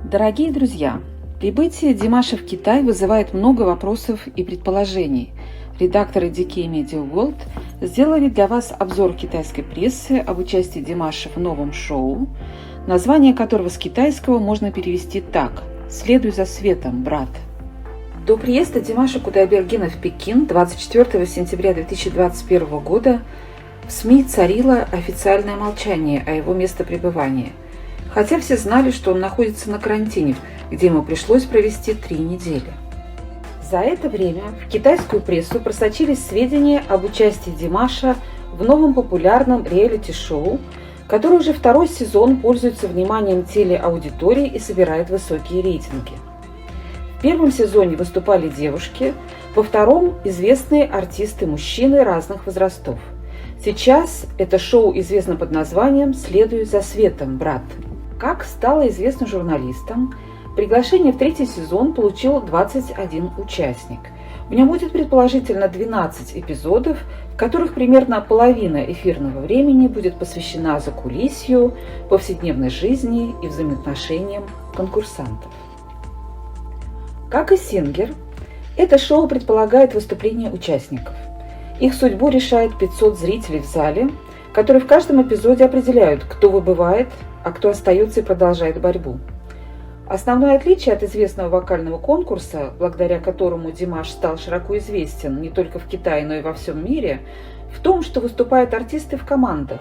Дорогие друзья, прибытие Димаша в Китай вызывает много вопросов и предположений. Редакторы DK Media World сделали для вас обзор китайской прессы об участии Димаша в новом шоу, название которого с китайского можно перевести так: «Следуй за светом, брат». До приезда Димаша Кудайбергена в Пекин 24 сентября 2021 года в СМИ царило официальное молчание о его местопребывании, хотя все знали, что он находится на карантине, где ему пришлось провести 3 недели. За это время в китайскую прессу просочились сведения об участии Димаша в новом популярном реалити-шоу, который уже 2-й сезон пользуется вниманием телеаудитории и собирает высокие рейтинги. В 1-м сезоне выступали девушки, во 2-м – известные артисты-мужчины разных возрастов. Сейчас это шоу известно под названием «Следуй за светом, брат». Как стало известно журналистам, приглашение в 3-й сезон получил 21 участник. В нем будет предположительно 12 эпизодов, в которых примерно половина эфирного времени будет посвящена закулисью, повседневной жизни и взаимоотношениям конкурсантов. Как и «Сингер», это шоу предполагает выступление участников. Их судьбу решает 500 зрителей в зале, которые в каждом эпизоде определяют, кто выбывает, а кто остается и продолжает борьбу. Основное отличие от известного вокального конкурса, благодаря которому Димаш стал широко известен не только в Китае, но и во всем мире, в том, что выступают артисты в командах,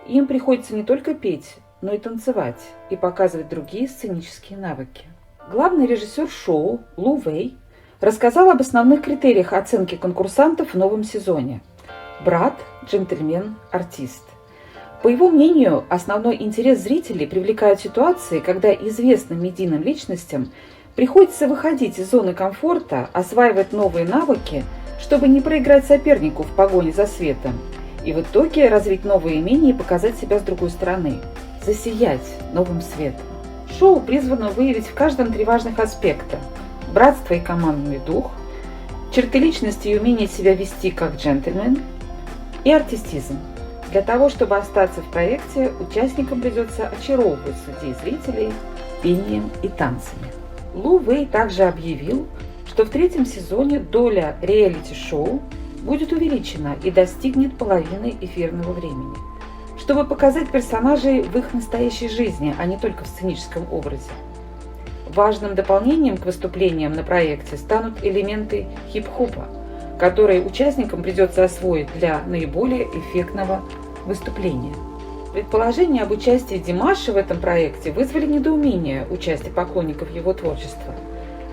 и им приходится не только петь, но и танцевать, и показывать другие сценические навыки. Главный режиссер шоу Лу Вэй рассказал об основных критериях оценки конкурсантов в новом сезоне. Брат, джентльмен, артист. По его мнению, основной интерес зрителей привлекают ситуации, когда известным медийным личностям приходится выходить из зоны комфорта, осваивать новые навыки, чтобы не проиграть сопернику в погоне за светом, и в итоге развить новые умения и показать себя с другой стороны, засиять новым светом. Шоу призвано выявить в каждом 3 важных аспекта: братство и командный дух, черты личности и умение себя вести как джентльмен, и артистизм. Для того, чтобы остаться в проекте, участникам придется очаровывать судей и зрителей пением и танцами. Лу Вэй также объявил, что в 3-м сезоне доля реалити-шоу будет увеличена и достигнет половины эфирного времени, чтобы показать персонажей в их настоящей жизни, а не только в сценическом образе. Важным дополнением к выступлениям на проекте станут элементы хип-хопа, которые участникам придется освоить для наиболее эффектного выступления. Предположения об участии Димаша в этом проекте вызвали недоумение у части поклонников его творчества.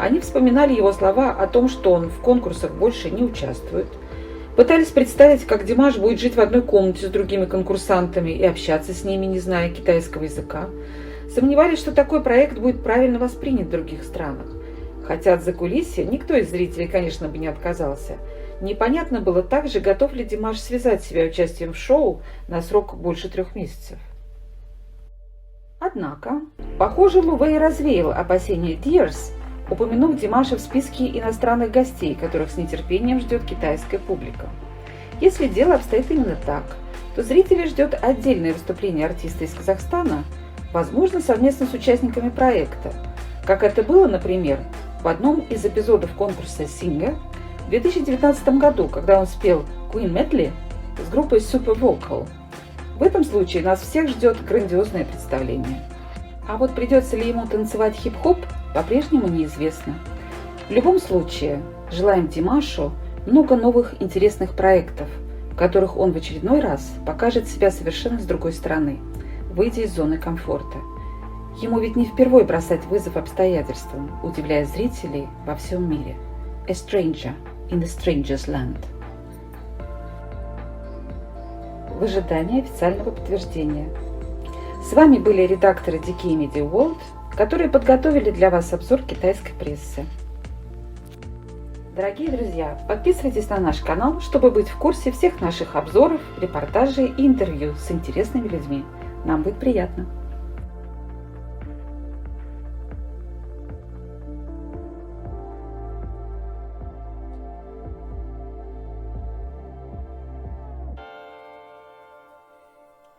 Они вспоминали его слова о том, что он в конкурсах больше не участвует, пытались представить, как Димаш будет жить в одной комнате с другими конкурсантами и общаться с ними, не зная китайского языка. Сомневались, что такой проект будет правильно воспринят в других странах. Хотя от закулисья никто из зрителей, конечно, бы не отказался. Непонятно было также, готов ли Димаш связать себя участием в шоу на срок больше 3 месяцев. Однако, похоже, Лу Вэй развеял опасения Tears, упомянув Димаша в списке иностранных гостей, которых с нетерпением ждет китайская публика. Если дело обстоит именно так, то зрителей ждет отдельное выступление артиста из Казахстана, возможно, совместно с участниками проекта, как это было, например, в одном из эпизодов конкурса «Singer» в 2019 году, когда он спел Queen Medley с группой Super Vocal. В этом случае нас всех ждет грандиозное представление. А вот придется ли ему танцевать хип-хоп, по-прежнему неизвестно. В любом случае, желаем Димашу много новых интересных проектов, в которых он в очередной раз покажет себя совершенно с другой стороны, выйдя из зоны комфорта. Ему ведь не впервой бросать вызов обстоятельствам, удивляя зрителей во всем мире. A stranger in the stranger's land. В ожидании официального подтверждения. С вами были редакторы DK Media World, которые подготовили для вас обзор китайской прессы. Дорогие друзья, подписывайтесь на наш канал, чтобы быть в курсе всех наших обзоров, репортажей и интервью с интересными людьми. Нам будет приятно.